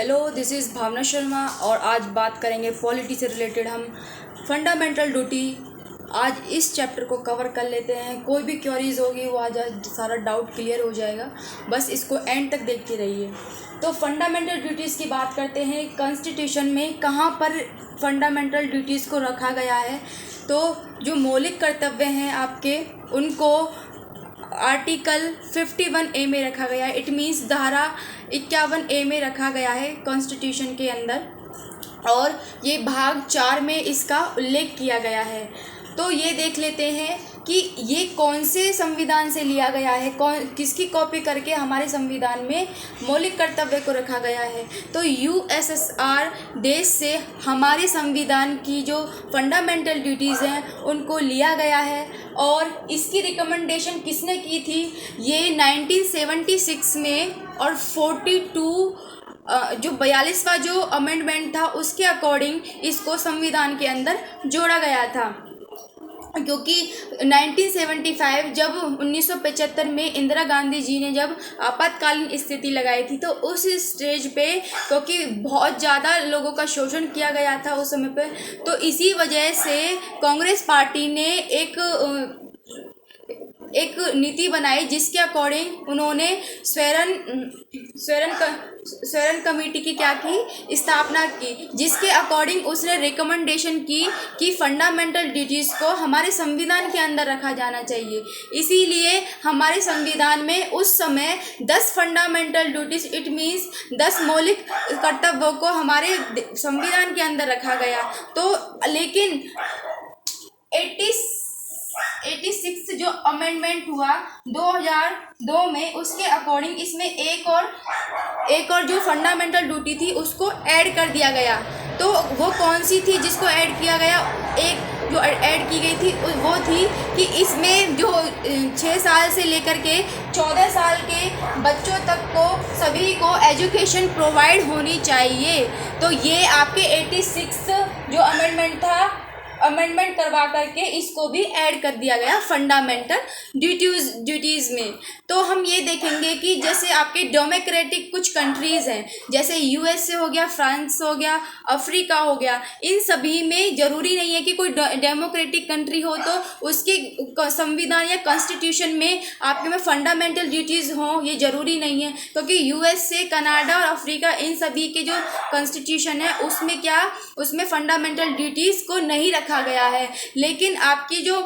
Hello, this is भावना शर्मा और आज बात करेंगे पॉलिटी से रिलेटेड हम फंडामेंटल ड्यूटी। आज इस चैप्टर को कवर कर लेते हैं। कोई भी क्वेरीज होगी वो आज सारा डाउट क्लियर हो जाएगा, बस इसको एंड तक देखते रहिए। तो फंडामेंटल ड्यूटीज़ की बात करते हैं। कॉन्स्टिट्यूशन में कहाँ पर फंडामेंटल ड्यूटीज़ को रखा गया है, तो जो मौलिक कर्तव्य हैं आपके, उनको आर्टिकल 51A में रखा गया है। इट मीन्स धारा 51A में रखा गया है कॉन्स्टिट्यूशन के अंदर, और ये भाग 4 में इसका उल्लेख किया गया है। तो ये देख लेते हैं कि ये कौन से संविधान से लिया गया है, किसकी कॉपी करके हमारे संविधान में मौलिक कर्तव्य को रखा गया है। तो यूएसएसआर देश से हमारे संविधान की जो फंडामेंटल ड्यूटीज़ हैं उनको लिया गया है। और इसकी रिकमेंडेशन किसने की थी? ये 1976 में, और 42 जो 42वां जो अमेंडमेंट था उसके अकॉर्डिंग इसको संविधान के अंदर जोड़ा गया था। क्योंकि 1975 जब 1975 में इंदिरा गांधी जी ने जब आपातकालीन स्थिति लगाई थी, तो उस स्टेज पे क्योंकि बहुत ज़्यादा लोगों का शोषण किया गया था उस समय पे, तो इसी वजह से कांग्रेस पार्टी ने एक नीति बनाई जिसके अकॉर्डिंग उन्होंने स्वर्ण कमेटी की क्या की स्थापना की, जिसके अकॉर्डिंग उसने रिकमेंडेशन की कि फंडामेंटल ड्यूटीज़ को हमारे संविधान के अंदर रखा जाना चाहिए। इसीलिए हमारे संविधान में उस समय 10 फंडामेंटल ड्यूटीज़, इट मीन्स 10 मौलिक कर्तव्यों को हमारे संविधान के अंदर रखा गया। तो लेकिन 86 जो अमेंडमेंट हुआ 2002 में, उसके अकॉर्डिंग इसमें एक और जो फंडामेंटल ड्यूटी थी उसको ऐड कर दिया गया। तो वो कौन सी थी जिसको ऐड किया गया? एक जो ऐड की गई थी वो थी कि इसमें जो 6 साल से लेकर के 14 साल के बच्चों तक को सभी को एजुकेशन प्रोवाइड होनी चाहिए। तो ये आपके 86 जो अमेंडमेंट करवा करके इसको भी ऐड कर दिया गया फंडामेंटल ड्यूटीज़ में। तो हम ये देखेंगे कि जैसे आपके डेमोक्रेटिक कुछ कंट्रीज़ हैं, जैसे यूएसए हो गया, फ्रांस हो गया, अफ्रीका हो गया, इन सभी में ज़रूरी नहीं है कि कोई डेमोक्रेटिक कंट्री हो तो उसके संविधान या कॉन्स्टिट्यूशन में आपके में फंडामेंटल ड्यूटीज़ हों, ये ज़रूरी नहीं है। क्योंकि यूएसए, कनाडा और अफ्रीका, इन सभी के जो कॉन्स्टिट्यूशन है उसमें फंडामेंटल ड्यूटीज़ को नहीं रखा गया है। लेकिन आपकी जो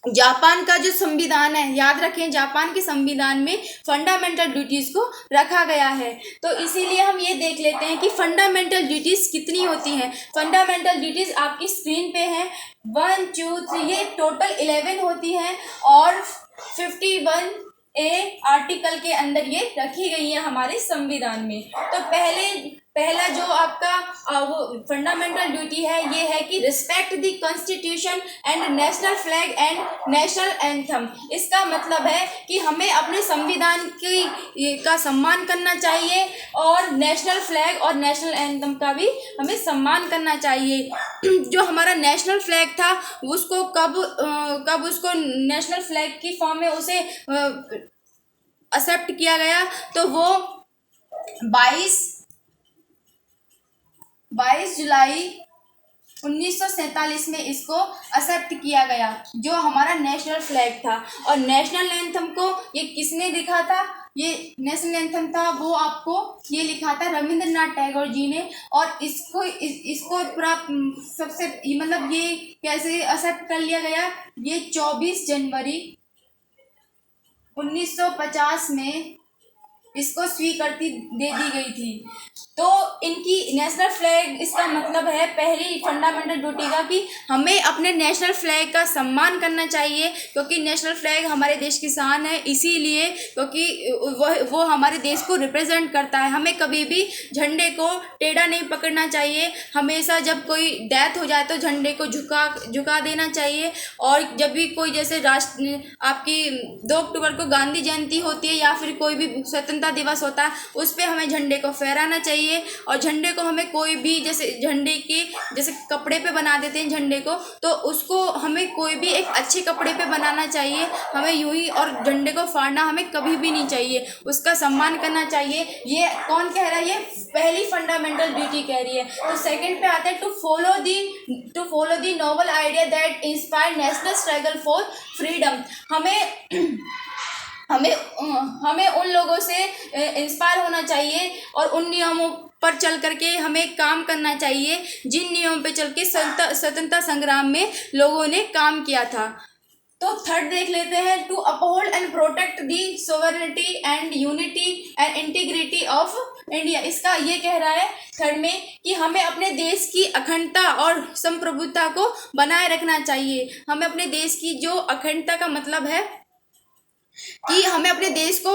जापान का जो संविधान है, याद रखें, जापान के संविधान में फंडामेंटल ड्यूटीज़ को रखा गया है। तो इसीलिए हम ये देख लेते हैं कि फंडामेंटल ड्यूटीज़ कितनी होती हैं। फंडामेंटल ड्यूटीज़ आपकी स्क्रीन पे हैं, 1 2 3, ये टोटल 11 होती हैं, और 51A आर्टिकल के अंदर ये रखी गई है हमारे संविधान में। तो पहला जो आपका वो फंडामेंटल ड्यूटी है, ये है कि respect the constitution and national flag and national anthem. इसका मतलब है कि हमें अपने संविधान का सम्मान करना चाहिए, और नेशनल फ्लैग और नेशनल एंथम का भी हमें सम्मान करना चाहिए। जो हमारा नेशनल फ्लैग था उसको कब उसको नेशनल फ्लैग की फॉर्म में उसे एक्सेप्ट किया गया, तो वो 22 जुलाई 1947 में इसको एक्सेप्ट किया गया, जो हमारा नेशनल फ्लैग था। और नेशनल एंथम को ये किसने लिखा था? ये नेशनल एंथम था वो आपको ये लिखा था रविंद्रनाथ टैगोर जी ने। और इसको पूरा सबसे मतलब ये कैसे एक्सेप्ट कर लिया गया? ये 24 जनवरी 1950 में इसको स्वीकृति दे दी गई थी। तो इनकी नेशनल फ्लैग, इसका मतलब है पहली फंडामेंटल ड्यूटी का कि हमें अपने नेशनल फ्लैग का सम्मान करना चाहिए, क्योंकि नेशनल फ्लैग हमारे देश की शान है। इसीलिए क्योंकि वो हमारे देश को रिप्रेजेंट करता है। हमें कभी भी झंडे को टेढ़ा नहीं पकड़ना चाहिए। हमेशा जब कोई डेथ हो जाए तो झंडे को झुका देना चाहिए। और जब भी कोई जैसे आपकी 2 अक्टूबर को गांधी जयंती होती है या फिर कोई भी स्वतंत्रता दिवस होता है, उस पर हमें झंडे को फहराना चाहिए। चाहिए। और झंडे को हमें कोई भी जैसे झंडे के जैसे कपड़े पे बना देते हैं झंडे को, तो उसको हमें कोई भी एक अच्छे कपड़े पे बनाना चाहिए, हमें यूं ही। और झंडे को फाड़ना हमें कभी भी नहीं चाहिए, उसका सम्मान करना चाहिए। ये कौन कह रहा है? ये पहली फंडामेंटल ड्यूटी कह रही है। तो सेकंड पे आते हैं, to follow the noble idea that inspire national struggle for freedom. हमें उन लोगों से इंस्पायर होना चाहिए और उन नियमों पर चल करके हमें काम करना चाहिए जिन नियमों पे चल के स्वतंत्रता संग्राम में लोगों ने काम किया था। तो थर्ड देख लेते हैं, to uphold and protect the sovereignty and unity and integrity of India. इसका ये कह रहा है थर्ड में कि हमें अपने देश की अखंडता और संप्रभुता को बनाए रखना चाहिए। हमें अपने देश की जो अखंडता का मतलब है कि हमें अपने देश को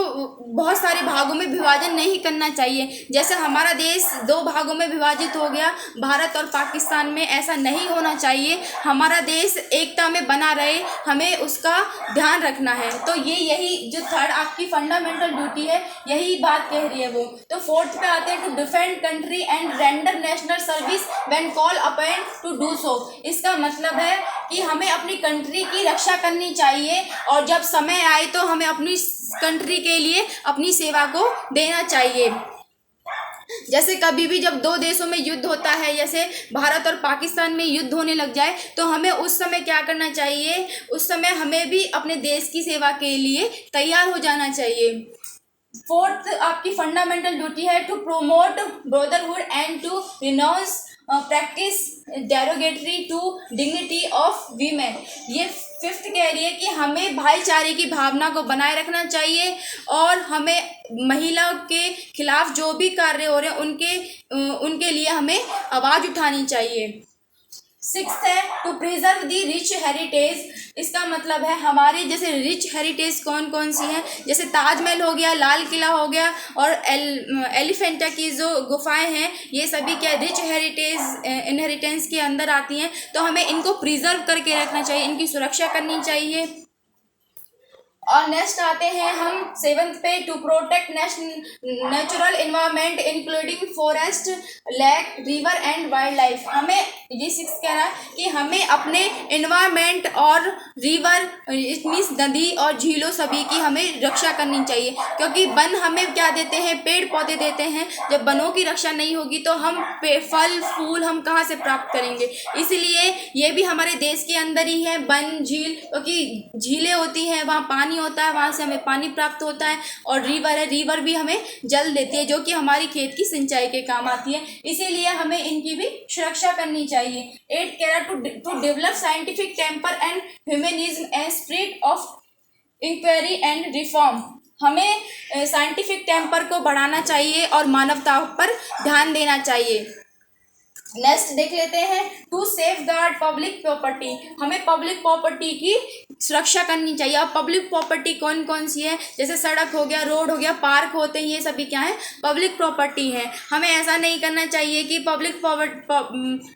बहुत सारे भागों में विभाजन नहीं करना चाहिए। जैसे हमारा देश 2 भागों में विभाजित हो गया, भारत और पाकिस्तान में, ऐसा नहीं होना चाहिए। हमारा देश एकता में बना रहे, हमें उसका ध्यान रखना है। तो यही जो थर्ड आपकी फंडामेंटल ड्यूटी है, यही बात कह रही है वो। तो फोर्थ पे आते हैं, to defend country and render national service when call upon to do so. इसका मतलब है कि हमें अपनी कंट्री की रक्षा करनी चाहिए और जब समय आए तो हमें अपनी कंट्री के लिए अपनी सेवा को देना चाहिए। जैसे कभी भी जब 2 देशों में युद्ध होता है, जैसे भारत और पाकिस्तान में युद्ध होने लग जाए, तो हमें उस समय क्या करना चाहिए? उस समय हमें भी अपने देश की सेवा के लिए तैयार हो जाना चाहिए। फोर्थ आपकी फंडामेंटल ड्यूटी है, to promote brotherhood and to renounce practice derogatory to dignity of women. ये फिफ्थ कह रही है कि हमें भाईचारे की भावना को बनाए रखना चाहिए और हमें महिला के खिलाफ जो भी कार्य हो रहे हैं उनके लिए हमें आवाज़ उठानी चाहिए। सिक्स्थ है, to preserve the rich heritage. इसका मतलब है हमारी जैसे रिच हेरिटेज कौन कौन सी हैं, जैसे ताजमहल हो गया, लाल किला हो गया और एलिफेंटा की जो गुफाएं हैं, ये सभी क्या रिच हेरिटेज इनहेरिटेंस के अंदर आती हैं। तो हमें इनको प्रिजर्व करके रखना चाहिए, इनकी सुरक्षा करनी चाहिए। और नेक्स्ट आते हैं हम 7th पे, to protect natural environment including forest, lake, river and wild life. हमें ये 6 कह रहा है कि हमें अपने इन्वायरमेंट और रिवर मीन्स नदी और झीलों सभी की हमें रक्षा करनी चाहिए, क्योंकि वन हमें क्या देते हैं? पेड़ पौधे देते हैं। जब वनों की रक्षा नहीं होगी तो हम फल फूल हम कहाँ से प्राप्त करेंगे? इसलिए ये भी हमारे देश के अंदर ही है, वन, झील, क्योंकि झीलें होती हैं, वहाँ पानी होता है, वहाँ से हमें पानी प्राप्त होता है। और रिवर है, रिवर भी हमें जल देती है जो कि हमारी खेत की सिंचाई के काम आती है। इसीलिए हमें इनकी भी सुरक्षा करनी चाहिए। 8 कह रहा to develop scientific temper and humanism and spirit of inquiry and reform. हमें साइंटिफिक टेम्पर को बढ़ाना चाहिए और मानवता पर ध्यान देना चाहिए। नेक्स्ट देख लेते हैं, to safeguard public property. हमें पब्लिक प्रॉपर्टी की सुरक्षा करनी चाहिए। अब पब्लिक प्रॉपर्टी कौन कौन सी है? जैसे सड़क हो गया, रोड हो गया, पार्क होते हैं, ये सभी क्या है? पब्लिक प्रॉपर्टी है। हमें ऐसा नहीं करना चाहिए कि पब्लिक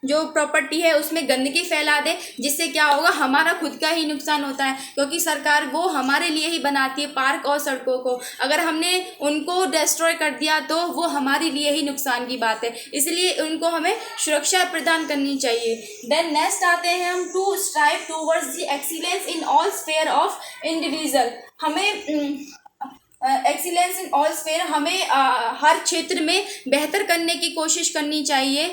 जो प्रॉपर्टी है उसमें गंदगी फैला दे, जिससे क्या होगा? हमारा खुद का ही नुकसान होता है, क्योंकि सरकार वो हमारे लिए ही बनाती है पार्क और सड़कों को। अगर हमने उनको डिस्ट्रॉय कर दिया तो वो हमारे लिए ही नुकसान की बात है, इसलिए उनको हमें सुरक्षा प्रदान करनी चाहिए। देन नेक्स्ट आते हैं हम, to strive towards the excellence in all sphere of individual. हमें एक्सीलेंस इन ऑल स्फेयर, हमें हर क्षेत्र में बेहतर करने की कोशिश करनी चाहिए।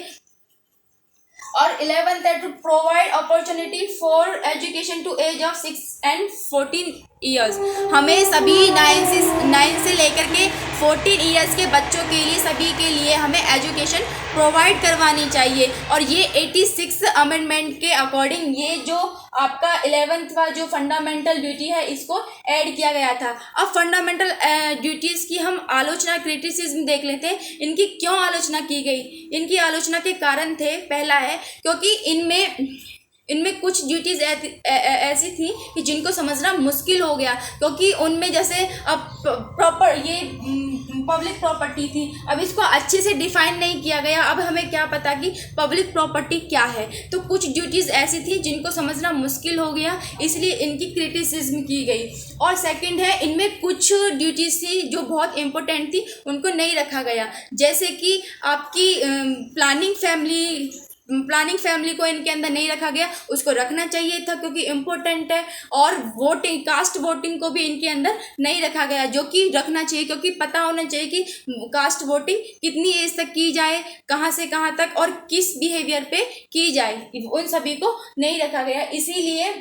और 11th है, to provide opportunity for education to age of 6 and 14 years. हमें सभी 9 से लेकर के 14 ईयर्स के बच्चों के लिए, सभी के लिए हमें एजुकेशन प्रोवाइड करवानी चाहिए। और ये 86 अमेंडमेंट के अकॉर्डिंग ये जो आपका 11वां जो फंडामेंटल ड्यूटी है इसको ऐड किया गया था। अब फंडामेंटल ड्यूटीज़ की हम आलोचना, क्रिटिसिज्म देख लेते हैं। इनकी क्यों आलोचना की गई? इनकी आलोचना के कारण थे, पहला है क्योंकि इनमें कुछ ड्यूटीज़ ऐसी थी कि जिनको समझना मुश्किल हो गया, क्योंकि उनमें जैसे अब प्रॉपर ये पब्लिक प्रॉपर्टी थी। अब इसको अच्छे से डिफाइन नहीं किया गया। अब हमें क्या पता कि पब्लिक प्रॉपर्टी क्या है। तो कुछ ड्यूटीज़ ऐसी थी जिनको समझना मुश्किल हो गया, इसलिए इनकी क्रिटिसिज्म की गई। और सेकंड है, इनमें कुछ ड्यूटीज़ थी जो बहुत इंपॉर्टेंट थी, उनको नहीं रखा गया। जैसे कि आपकी प्लानिंग फैमिली को इनके अंदर नहीं रखा गया, उसको रखना चाहिए था क्योंकि इम्पोर्टेंट है। और वोटिंग, कास्ट वोटिंग को भी इनके अंदर नहीं रखा गया, जो कि रखना चाहिए क्योंकि पता होना चाहिए कि कास्ट वोटिंग कितनी एज तक की जाए, कहाँ से कहाँ तक और किस बिहेवियर पे की जाए, उन सभी को नहीं रखा गया। इसीलिए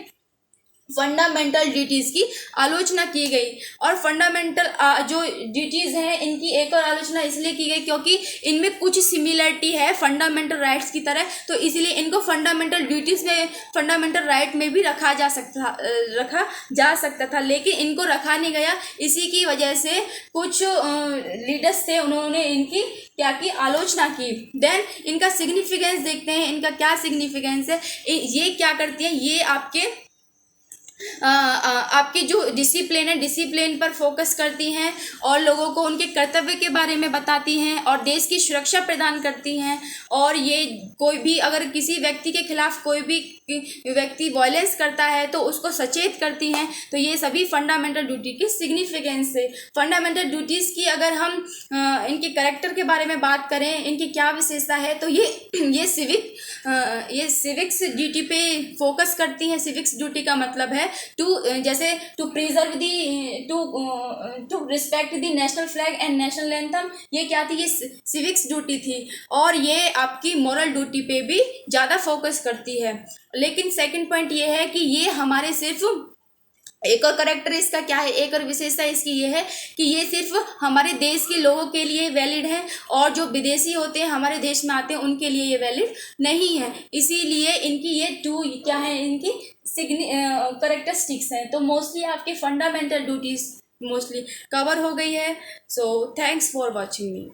फंडामेंटल ड्यूटीज़ की आलोचना की गई। और फंडामेंटल जो ड्यूटीज़ हैं इनकी एक और आलोचना इसलिए की गई क्योंकि इनमें कुछ सिमिलरिटी है फंडामेंटल राइट्स की तरह, तो इसीलिए इनको फंडामेंटल ड्यूटीज़ में, फंडामेंटल राइट में भी रखा जा सकता था, लेकिन इनको रखा नहीं गया। इसी की वजह से कुछ लीडर्स थे, उन्होंने इनकी क्या की, आलोचना की। देन इनका सिग्निफिकेंस देखते हैं, इनका क्या सिग्निफिकेंस है। ये क्या करती है, ये आपकी जो डिसिप्लिन है, डिसिप्लिन पर फोकस करती हैं और लोगों को उनके कर्तव्य के बारे में बताती हैं और देश की सुरक्षा प्रदान करती हैं। और ये कोई भी अगर किसी व्यक्ति के खिलाफ कोई भी व्यक्ति वायलेंस करता है तो उसको सचेत करती हैं। तो ये सभी फंडामेंटल ड्यूटी की सिग्निफिकेंस है। फंडामेंटल ड्यूटीज़ की अगर हम इनके कैरेक्टर के बारे में बात करें, इनकी क्या विशेषता है, तो ये सिविक्स ड्यूटी पे फोकस करती हैं। सिविक्स ड्यूटी का मतलब है to preserve to respect the national flag and national anthem. ये क्या थी, ये सिविक्स ड्यूटी थी और ये आपकी मोरल ड्यूटी पे भी ज़्यादा फोकस करती है। लेकिन सेकंड पॉइंट ये है कि ये हमारे सिर्फ एक और करेक्टर इसका क्या है, एक और विशेषता इसकी ये है कि ये सिर्फ हमारे देश के लोगों के लिए वैलिड है और जो विदेशी होते हैं हमारे देश में आते हैं उनके लिए ये वैलिड नहीं है। इसीलिए इनकी ये क्या है, इनकी करेक्टरिस्टिक्स हैं। तो मोस्टली आपके फंडामेंटल ड्यूटीज मोस्टली कवर हो गई है। So thanks for watching me.